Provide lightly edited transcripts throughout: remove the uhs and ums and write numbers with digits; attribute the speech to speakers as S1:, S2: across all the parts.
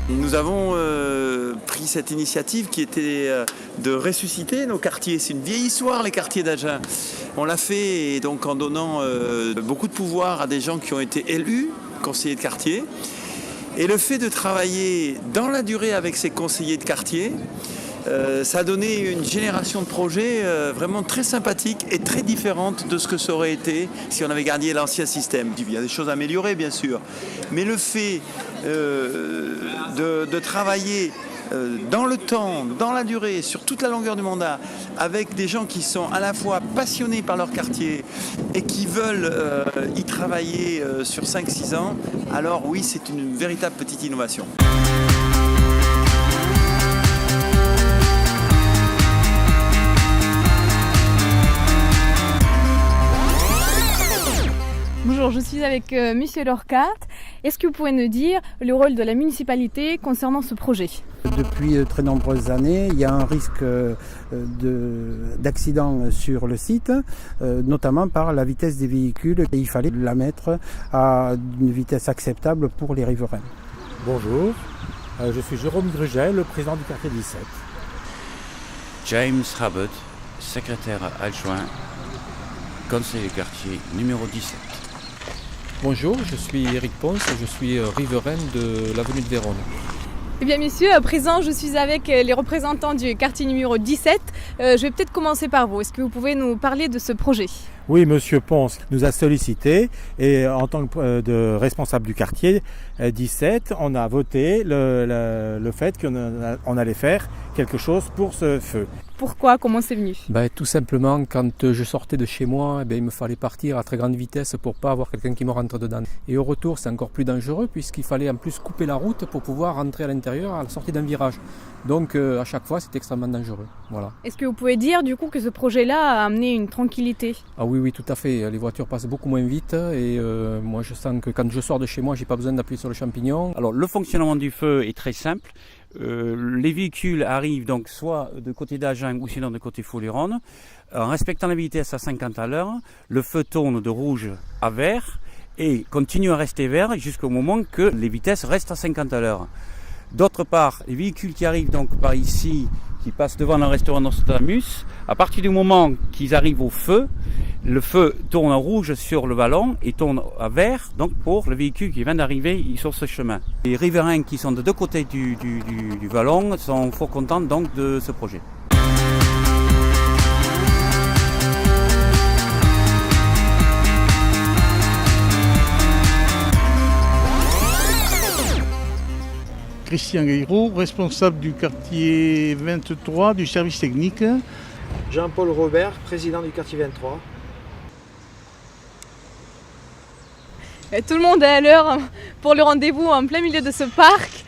S1: Nous avons pris cette initiative qui était de ressusciter nos quartiers. C'est une vieille histoire, les quartiers d'Agen. On l'a fait et donc en donnant beaucoup de pouvoir à des gens qui ont été élus, conseillers de quartier. Et le fait de travailler dans la durée avec ces conseillers de quartier, ça a donné une génération de projets vraiment très sympathique et très différente de ce que ça aurait été si on avait gardé l'ancien système. Il y a des choses à améliorer, bien sûr, mais le fait de travailler dans le temps, dans la durée, sur toute la longueur du mandat, avec des gens qui sont à la fois passionnés par leur quartier et qui veulent y travailler sur 5-6 ans, alors oui, c'est une véritable petite innovation.
S2: Bonjour, je suis avec Monsieur Lorcat. Est-ce que vous pouvez nous dire le rôle de la municipalité concernant ce projet ?
S3: Depuis très nombreuses années, il y a un risque d'accident sur le site, notamment par la vitesse des véhicules. Et il fallait la mettre à une vitesse acceptable pour les riverains.
S4: Bonjour, je suis Jérôme Grugel, le président du quartier 17.
S5: James Rabbit, secrétaire adjoint, conseiller de quartier numéro 17.
S6: Bonjour, je suis Eric Ponce et je suis riverain de l'avenue de Vérone.
S2: Eh bien messieurs, à présent je suis avec les représentants du quartier numéro 17. Je vais peut-être commencer par vous. Est-ce que vous pouvez nous parler de ce projet ?
S4: Oui, Monsieur Ponce nous a sollicité et en tant que responsable du quartier 17, on a voté le fait qu'on allait faire quelque chose pour ce feu.
S2: Pourquoi ? Comment c'est venu ?
S6: Tout simplement, quand je sortais de chez moi, il me fallait partir à très grande vitesse pour ne pas avoir quelqu'un qui me rentre dedans. Et au retour, c'est encore plus dangereux puisqu'il fallait en plus couper la route pour pouvoir rentrer à l'intérieur à la sortie d'un virage. Donc à chaque fois, c'est extrêmement dangereux. Voilà.
S2: Est-ce que vous pouvez dire du coup que ce projet-là a amené une tranquillité ?
S6: Ah oui, tout à fait. Les voitures passent beaucoup moins vite et moi je sens que quand je sors de chez moi, j'ai pas besoin d'appuyer sur le champignon.
S5: Alors le fonctionnement du feu est très simple. Les véhicules arrivent donc soit de côté d'Agen ou sinon de côté Fouléronne. En respectant la vitesse à 50 à l'heure, le feu tourne de rouge à vert et continue à rester vert jusqu'au moment que les vitesses restent à 50 à l'heure. D'autre part, les véhicules qui arrivent donc par ici, qui passent devant le restaurant Nostradamus, à partir du moment qu'ils arrivent au feu, le feu tourne en rouge sur le vallon et tourne à vert donc pour le véhicule qui vient d'arriver sur ce chemin. Les riverains qui sont de deux côtés du vallon sont fort contents donc de ce projet.
S7: Christian Gairaud, responsable du quartier 23 du service technique.
S8: Jean-Paul Robert, président du quartier 23.
S2: Tout le monde est à l'heure pour le rendez-vous en plein milieu de ce parc.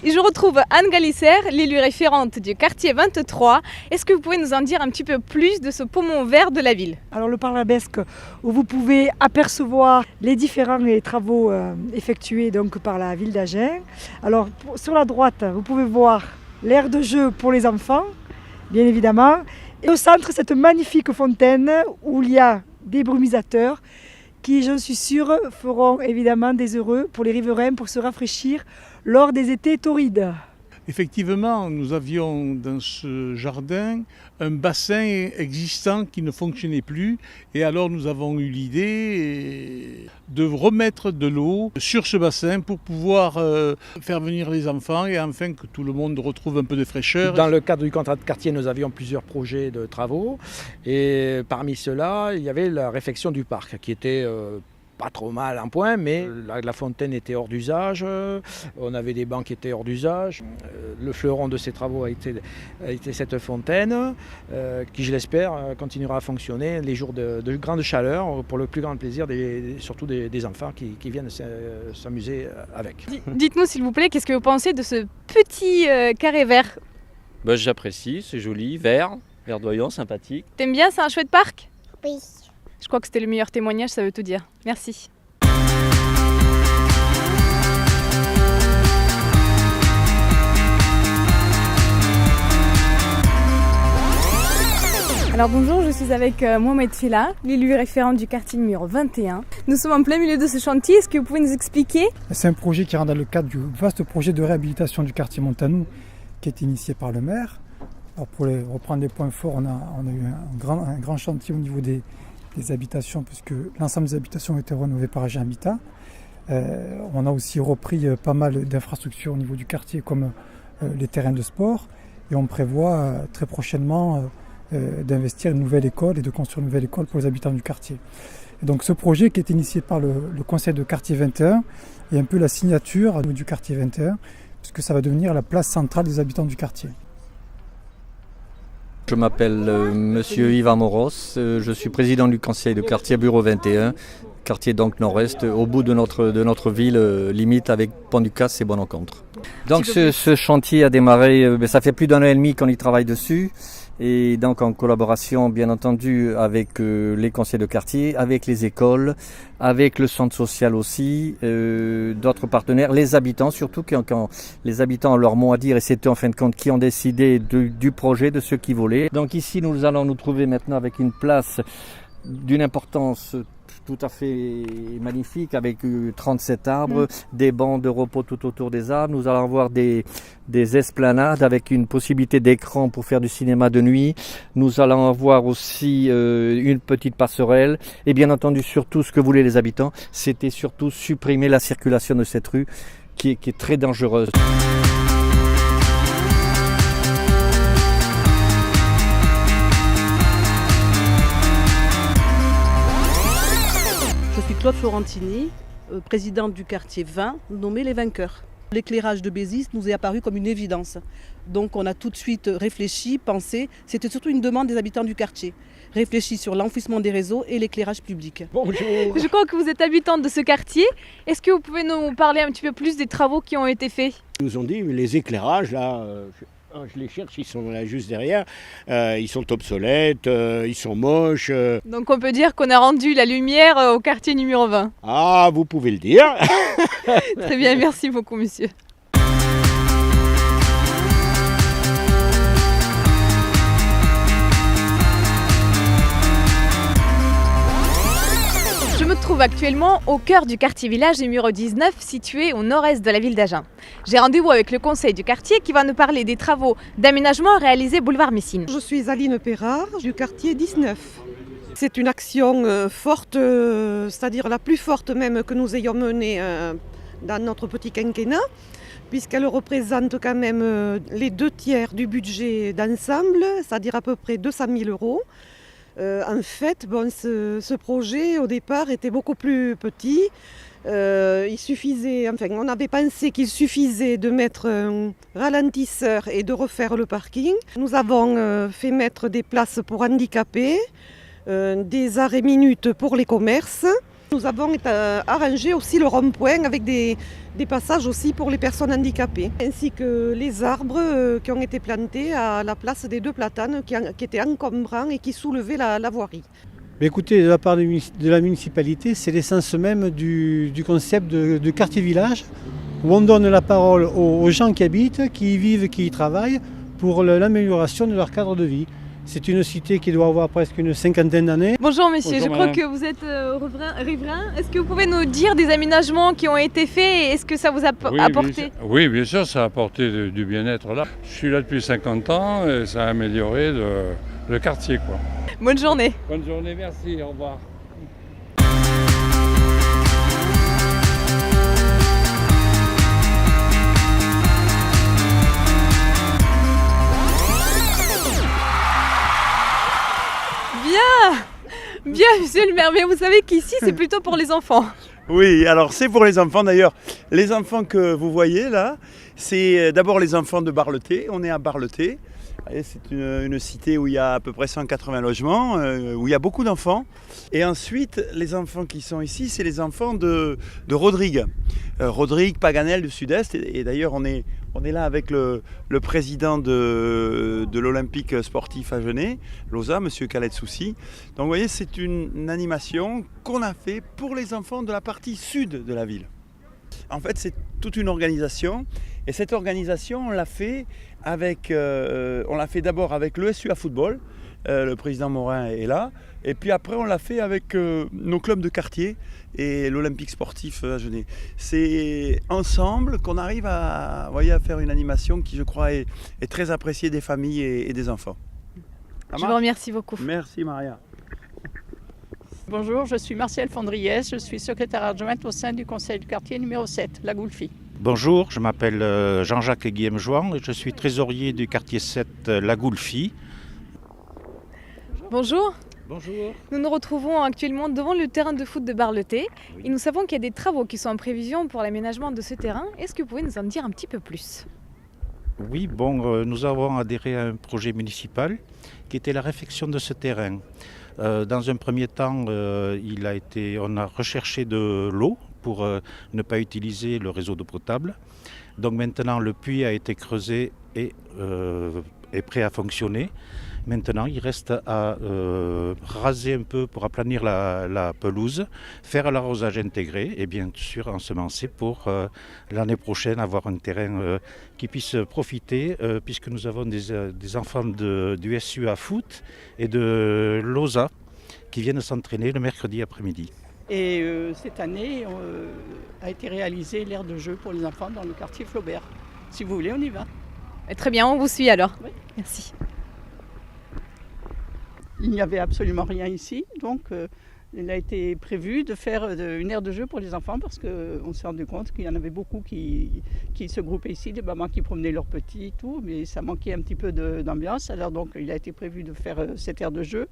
S2: Et je retrouve Anne Galisser, l'élue référente du quartier 23. Est-ce que vous pouvez nous en dire un petit peu plus de ce poumon vert de la ville ?
S9: Alors le parc Labesque, où vous pouvez apercevoir les différents travaux effectués donc, par la ville d'Agen. Alors sur la droite, vous pouvez voir l'aire de jeu pour les enfants, bien évidemment. Et au centre, cette magnifique fontaine où il y a des brumisateurs qui, je suis sûre, feront évidemment des heureux pour les riverains pour se rafraîchir lors des étés torrides.
S7: Effectivement, nous avions dans ce jardin un bassin existant qui ne fonctionnait plus et alors nous avons eu l'idée de remettre de l'eau sur ce bassin pour pouvoir faire venir les enfants et enfin que tout le monde retrouve un peu de fraîcheur.
S8: Dans le cadre du contrat de quartier, nous avions plusieurs projets de travaux et parmi ceux-là, il y avait la réfection du parc qui était pas trop mal en point, mais la fontaine était hors d'usage, on avait des bancs qui étaient hors d'usage. Le fleuron de ces travaux a été cette fontaine, qui je l'espère continuera à fonctionner les jours de grande chaleur, pour le plus grand plaisir surtout des enfants qui viennent s'amuser avec.
S2: Dites-nous s'il vous plaît, qu'est-ce que vous pensez de ce petit carré vert ?
S10: J'apprécie, c'est joli, vert, verdoyant, sympathique.
S2: T'aimes bien, c'est un chouette parc ?
S11: Oui.
S2: Je crois que c'était le meilleur témoignage, ça veut tout dire. Merci. Alors bonjour, je suis avec Mohamed Fila, l'élu référent du quartier numéro 21. Nous sommes en plein milieu de ce chantier, est-ce que vous pouvez nous expliquer?
S11: C'est un projet qui rentre dans le cadre du vaste projet de réhabilitation du quartier Montanou qui est initié par le maire. Alors pour reprendre les points forts, on a eu un grand chantier au niveau des habitations, puisque l'ensemble des habitations ont été rénovées par Agent Habitat. On a aussi repris pas mal d'infrastructures au niveau du quartier, comme les terrains de sport, et on prévoit très prochainement d'investir une nouvelle école et de construire une nouvelle école pour les habitants du quartier. Et donc ce projet qui est initié par le conseil de quartier 21 est un peu la signature du quartier 21, puisque ça va devenir la place centrale des habitants du quartier.
S10: Je m'appelle Monsieur Yvan Moros, je suis président du conseil de quartier Bureau 21, quartier donc nord-est, au bout de notre ville, limite avec Pont-du-Casse et Bonne-Rencontre. Donc ce chantier a démarré, ça fait plus d'1 an et demi qu'on y travaille dessus. Et donc en collaboration bien entendu avec les conseils de quartier, avec les écoles, avec le centre social aussi, d'autres partenaires, les habitants surtout, quand les habitants ont leur mot à dire, et c'est eux en fin de compte qui ont décidé du projet, de ce qu'ils voulaient. Donc ici nous allons nous trouver maintenant avec une place d'une importance tout à fait magnifique, avec 37 arbres, des bancs de repos tout autour des arbres. Nous allons avoir des esplanades avec une possibilité d'écran pour faire du cinéma de nuit. Nous allons avoir aussi une petite passerelle. Et bien entendu, surtout, ce que voulaient les habitants, c'était surtout supprimer la circulation de cette rue qui est très dangereuse.
S12: Je suis Claude Florentini, présidente du quartier 20, nommé Les Vainqueurs. L'éclairage de Béziers nous est apparu comme une évidence. Donc on a tout de suite réfléchi, pensé. C'était surtout une demande des habitants du quartier. Réfléchi sur l'enfouissement des réseaux et l'éclairage public.
S2: Bonjour. Je crois que vous êtes habitante de ce quartier. Est-ce que vous pouvez nous parler un petit peu plus des travaux qui ont été faits?
S13: Ils nous ont dit les éclairages là. Je les cherche, ils sont là juste derrière, ils sont obsolètes, ils sont moches.
S2: Donc on peut dire qu'on a rendu la lumière au quartier numéro 20.
S13: Ah, vous pouvez le dire.
S2: Très bien, merci beaucoup monsieur. Je me trouve actuellement au cœur du quartier village numéro 19, situé au nord-est de la ville d'Agen. J'ai rendez-vous avec le conseil du quartier qui va nous parler des travaux d'aménagement réalisés boulevard Messine.
S14: Je suis Aline Perrard du quartier 19. C'est une action forte, c'est-à-dire la plus forte même que nous ayons menée dans notre petit quinquennat, puisqu'elle représente quand même les 2/3 du budget d'ensemble, c'est-à-dire à peu près 200 000 €. En fait, ce projet au départ était beaucoup plus petit. On avait pensé qu'il suffisait de mettre un ralentisseur et de refaire le parking. Nous avons fait mettre des places pour handicapés, des arrêts minutes pour les commerces. Nous avons arrangé aussi le rond-point avec des passages aussi pour les personnes handicapées, ainsi que les arbres qui ont été plantés à la place des 2 platanes qui étaient encombrants et qui soulevaient la voirie.
S11: Écoutez, de la part de la municipalité, c'est l'essence même du concept de quartier-village, où on donne la parole aux gens qui habitent, qui y vivent, qui y travaillent, pour l'amélioration de leur cadre de vie. C'est une cité qui doit avoir presque une 50aine d'années.
S2: Bonjour monsieur,
S11: Bonjour,
S2: je crois
S11: madame.
S2: que vous êtes riverain. Est-ce que vous pouvez nous dire des aménagements qui ont été faits et est-ce que ça vous a apporté?
S15: Oui, bien sûr, ça a apporté du bien-être là. Je suis là depuis 50 ans et ça a amélioré le quartier, quoi.
S2: Bonne journée.
S15: Bonne journée, merci, au revoir.
S2: Bien monsieur le maire, mais vous savez qu'ici c'est plutôt pour les enfants.
S1: Oui, alors c'est pour les enfants d'ailleurs. Les enfants que vous voyez là, c'est d'abord les enfants de Barleté. On est à Barleté. C'est une cité où il y a à peu près 180 logements, où il y a beaucoup d'enfants. Et ensuite, les enfants qui sont ici, c'est les enfants de Rodrigue. Rodrigue Paganel du Sud-Est. Et d'ailleurs, on est là avec le président de l'Olympique sportif agenais, l'OSA, M. Khaled Soussi. Donc vous voyez, c'est une animation qu'on a fait pour les enfants de la partie sud de la ville. En fait, c'est toute une organisation. Et cette organisation, on l'a fait d'abord avec le SUA Football.
S16: le président Morin est là. Et puis après, on l'a fait avec nos clubs de quartier et l'Olympique sportif à Genève. C'est ensemble qu'on arrive à faire une animation qui, je crois, est très appréciée des familles et des enfants.
S2: Je vous remercie beaucoup.
S16: Merci Maria.
S17: Bonjour, je suis Martial Fondriès, je suis secrétaire adjointe au sein du conseil du quartier numéro 7, la Goulfie.
S18: Bonjour, je m'appelle Jean-Jacques Guillaume-Jouan et je suis trésorier du quartier 7, la Goulfie.
S2: Bonjour.
S18: Bonjour.
S2: Nous nous retrouvons actuellement devant le terrain de foot de Bar-le-Thé et nous savons qu'il y a des travaux qui sont en prévision pour l'aménagement de ce terrain. Est-ce que vous pouvez nous en dire un petit peu plus ?
S18: Oui, nous avons adhéré à un projet municipal qui était la réfection de ce terrain. Dans un premier temps, on a recherché de l'eau pour ne pas utiliser le réseau d'eau potable. Donc maintenant, le puits a été creusé et est prêt à fonctionner. Maintenant, il reste à raser un peu pour aplanir la pelouse, faire l'arrosage intégré et bien sûr ensemencer pour l'année prochaine avoir un terrain qui puisse profiter puisque nous avons des enfants du SUA foot et de l'OSA qui viennent s'entraîner le mercredi après-midi.
S17: Et cette année a été réalisée l'aire de jeu pour les enfants dans le quartier Flaubert. Si vous voulez, on y va.
S2: Et très bien, on vous suit alors.
S17: Oui.
S2: Merci.
S17: Il n'y avait absolument rien ici, donc il a été prévu de faire une aire de jeu pour les enfants parce qu'on s'est rendu compte qu'il y en avait beaucoup qui se groupaient ici, des mamans qui promenaient leurs petits et tout, mais ça manquait un petit peu d'ambiance. Alors donc il a été prévu de faire cette aire de jeu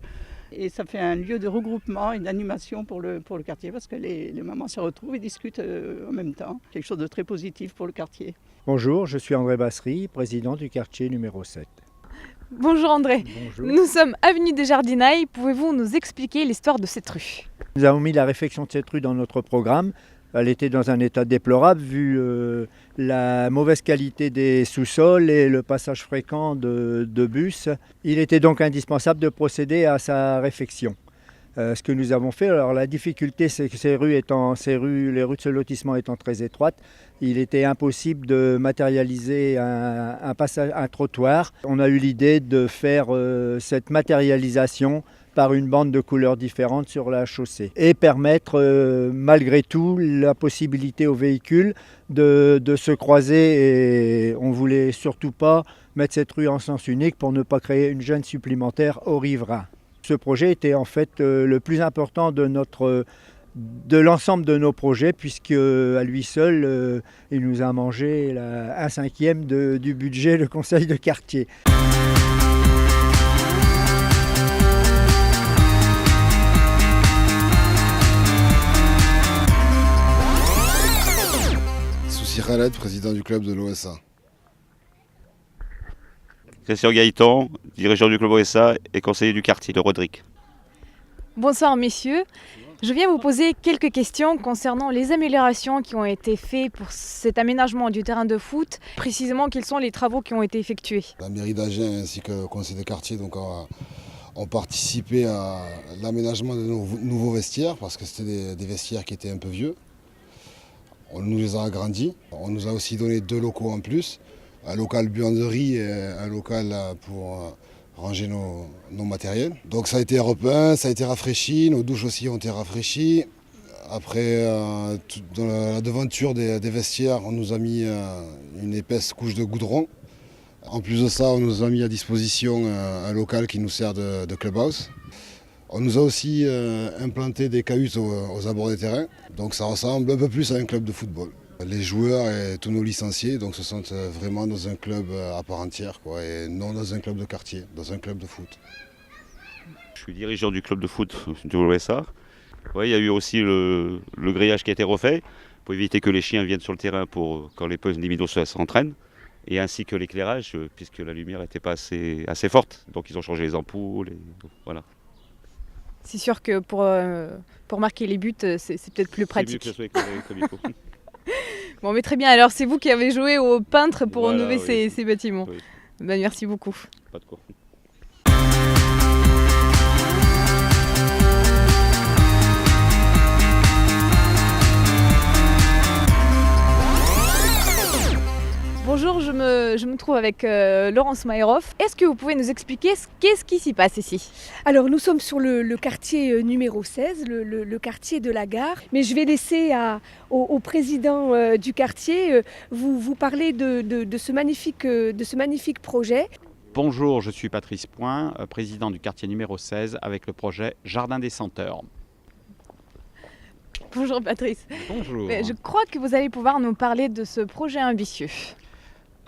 S17: et ça fait un lieu de regroupement et d'animation pour le quartier parce que les mamans se retrouvent et discutent en même temps. Quelque chose de très positif pour le quartier.
S19: Bonjour, je suis André Bassery, président du quartier numéro 7.
S2: Bonjour André.
S19: Bonjour.
S2: Nous sommes avenue des Jardinailles. Pouvez-vous nous expliquer l'histoire de cette rue ?
S19: Nous avons mis la réfection de cette rue dans notre programme. Elle était dans un état déplorable vu la mauvaise qualité des sous-sols et le passage fréquent de bus. Il était donc indispensable de procéder à sa réfection. Ce que nous avons fait, alors la difficulté c'est que les rues de ce lotissement étant très étroites, il était impossible de matérialiser un trottoir. On a eu l'idée de faire cette matérialisation par une bande de couleurs différentes sur la chaussée et permettre malgré tout la possibilité aux véhicules de se croiser et on ne voulait surtout pas mettre cette rue en sens unique pour ne pas créer une gêne supplémentaire aux riverains. Ce projet était en fait le plus important de l'ensemble de nos projets puisque à lui seul il nous a mangé 1/5 du budget le conseil de quartier.
S20: Soussi Khaled, président du club de l'OSA.
S21: Christian Gaëtan, dirigeant du club OSA et conseiller du quartier de Rodrigue.
S2: Bonsoir messieurs. Je viens vous poser quelques questions concernant les améliorations qui ont été faites pour cet aménagement du terrain de foot. Précisément, quels sont les travaux qui ont été effectués ?
S20: La mairie d'Agen ainsi que le conseil de quartier ont participé à l'aménagement de nos nouveaux vestiaires parce que c'était des vestiaires qui étaient un peu vieux. On nous les a agrandis. On nous a aussi donné 2 locaux en plus. Un local buanderie et un local pour ranger nos matériels. Donc ça a été repeint, ça a été rafraîchi, nos douches aussi ont été rafraîchies. Après, dans la devanture des vestiaires, on nous a mis une épaisse couche de goudron. En plus de ça, on nous a mis à disposition un local qui nous sert de clubhouse. On nous a aussi implanté des cahutes aux abords des terrains. Donc ça ressemble un peu plus à un club de football. Les joueurs et tous nos licenciés donc, se sentent vraiment dans un club à part entière et non dans un club de quartier, dans un club de foot.
S21: Je suis dirigeant du club de foot de l'OSA. Ouais, il y a eu aussi le grillage qui a été refait pour éviter que les chiens viennent sur le terrain quand les minots s'entraînent. Et ainsi que l'éclairage, puisque la lumière n'était pas assez forte. Donc ils ont changé les ampoules. Voilà.
S2: C'est sûr que pour marquer les buts, c'est peut-être plus pratique.
S21: C'est mieux que ça soit éclairé comme il faut.
S2: Bon, mais très bien. Alors, c'est vous qui avez joué au peintre pour rénover
S21: oui.
S2: ces bâtiments.
S21: Oui.
S2: Ben, merci beaucoup.
S21: Pas de quoi.
S2: Bonjour, je me trouve avec Laurence Maïroff. Est-ce que vous pouvez nous expliquer qu'est-ce qui s'y passe ici?
S3: Alors nous sommes sur le quartier numéro 16, le quartier de la gare. Mais je vais laisser au président du quartier vous parler de ce magnifique projet.
S22: Bonjour, je suis Patrice Point, président du quartier numéro 16 avec le projet Jardin des Senteurs.
S2: Bonjour Patrice.
S22: Bonjour.
S2: Mais je crois que vous allez pouvoir nous parler de ce projet ambitieux.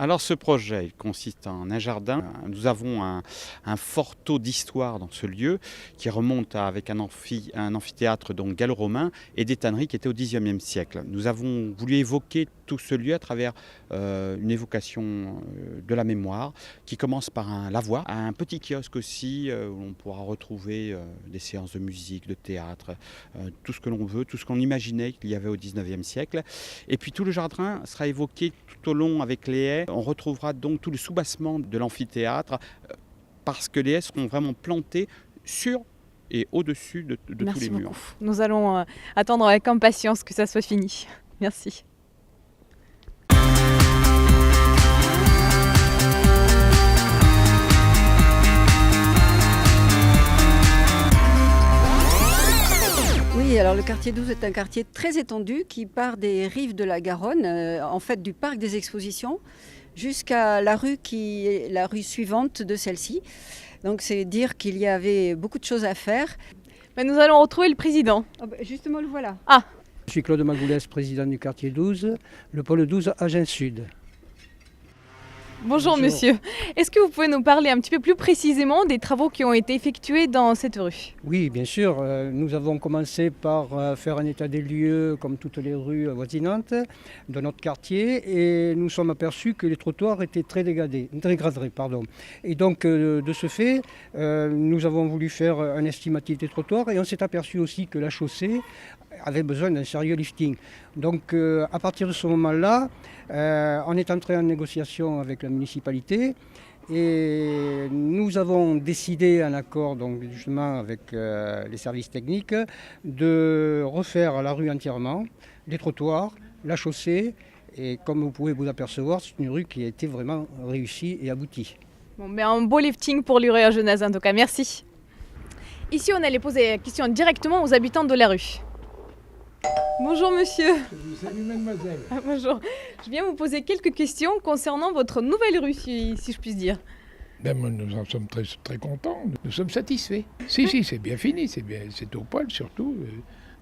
S22: Alors ce projet consiste en un jardin. Nous avons un fort taux d'histoire dans ce lieu qui remonte avec un amphithéâtre donc gallo-romain et des tanneries qui étaient au XIXe siècle. Nous avons voulu évoquer tout ce lieu à travers une évocation de la mémoire qui commence par un lavoir, un petit kiosque aussi où on pourra retrouver des séances de musique, de théâtre, tout ce que l'on veut, tout ce qu'on imaginait qu'il y avait au XIXe siècle. Et puis tout le jardin sera évoqué tout au long avec les haies. On retrouvera donc tout le soubassement de l'amphithéâtre parce que les haies seront vraiment plantées sur et au-dessus de tous les murs.
S2: Beaucoup. Nous allons attendre avec impatience que ça soit fini. Merci.
S23: Oui, alors le quartier 12 est un quartier très étendu qui part des rives de la Garonne, en fait du parc des expositions, jusqu'à la rue qui est la rue suivante de celle-ci. Donc c'est dire qu'il y avait beaucoup de choses à faire.
S2: Mais nous allons retrouver le président.
S23: Oh bah, justement le voilà.
S2: Ah.
S24: Je suis Claude Magoulès, président du quartier 12, le pôle 12 Agen Sud.
S2: Bonjour monsieur, est-ce que vous pouvez nous parler un petit peu plus précisément des travaux qui ont été effectués dans cette rue?
S24: Oui, bien sûr. Nous avons commencé par faire un état des lieux, comme toutes les rues avoisinantes de notre quartier, et nous sommes aperçus que les trottoirs étaient très dégradés. Et donc, de ce fait, nous avons voulu faire un estimatif des trottoirs, et on s'est aperçu aussi que la chaussée avait besoin d'un sérieux lifting. Donc, à partir de ce moment-là, on est entré en négociation avec la municipalité et nous avons décidé, en accord donc, justement avec les services techniques, de refaire la rue entièrement, les trottoirs, la chaussée. Et comme vous pouvez vous apercevoir, c'est une rue qui a été vraiment réussie et aboutie.
S2: Bon, mais un beau lifting pour l'Uréa Jeunesse en tout cas, merci. Ici, on allait poser la question directement aux habitants de la rue. Bonjour monsieur.
S25: Salut mademoiselle.
S2: Bonjour. Je viens vous poser quelques questions concernant votre nouvelle rue, si je puis dire.
S25: Nous en sommes très contents, nous sommes satisfaits. Si, c'est bien fini, c'est au poil surtout,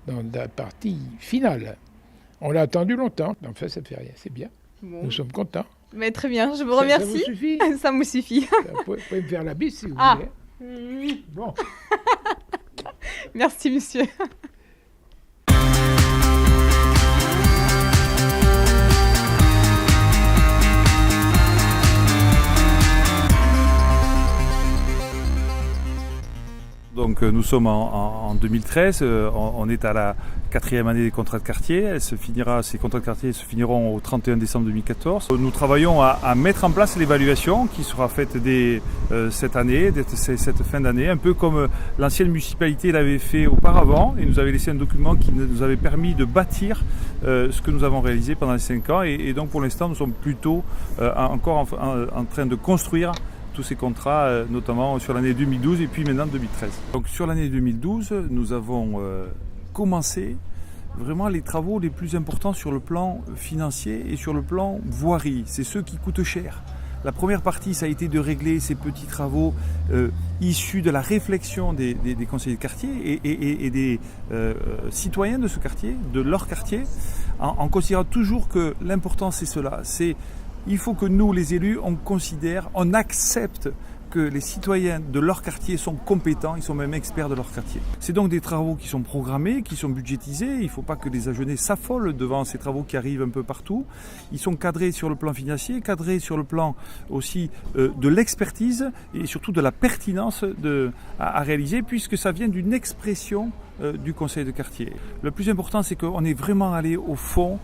S25: dans la partie finale. On l'a attendu longtemps, enfin ça ne fait rien, c'est bien. Bon. Nous sommes contents.
S2: Mais très bien, je vous remercie.
S25: Ça vous suffit?
S2: Ça me suffit.
S25: Vous pouvez me faire la bise si vous voulez. Bon.
S2: Merci monsieur.
S26: Donc nous sommes en 2013, on est à la 4e année des contrats de quartier. Ces contrats de quartier se finiront au 31 décembre 2014. Nous travaillons à mettre en place l'évaluation qui sera faite dès cette année, dès cette fin d'année, un peu comme l'ancienne municipalité l'avait fait auparavant et nous avait laissé un document qui nous avait permis de bâtir ce que nous avons réalisé pendant les 5 ans. Et donc pour l'instant nous sommes plutôt encore en train de construire tous ces contrats, notamment sur l'année 2012 et puis maintenant 2013. Donc sur l'année 2012, nous avons commencé vraiment les travaux les plus importants sur le plan financier et sur le plan voirie. C'est ceux qui coûtent cher. La première partie, ça a été de régler ces petits travaux issus de la réflexion des conseillers de quartier et des citoyens de ce quartier, de leur quartier, en considérant toujours que l'important c'est cela, il faut que nous, les élus, on accepte que les citoyens de leur quartier sont compétents, ils sont même experts de leur quartier. C'est donc des travaux qui sont programmés, qui sont budgétisés. Il ne faut pas que les Agenais s'affolent devant ces travaux qui arrivent un peu partout. Ils sont cadrés sur le plan financier, cadrés sur le plan aussi de l'expertise et surtout de la pertinence à réaliser, puisque ça vient d'une expression du conseil de quartier. Le plus important, c'est qu'on est vraiment allé au fond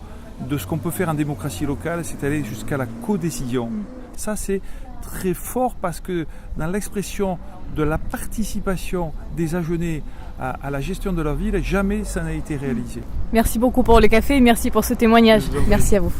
S26: de ce qu'on peut faire en démocratie locale, c'est aller jusqu'à la codécision. Ça, c'est très fort parce que dans l'expression de la participation des Agenais à la gestion de leur ville, jamais ça n'a été réalisé.
S2: Merci beaucoup pour le café et merci pour ce témoignage. Merci à vous.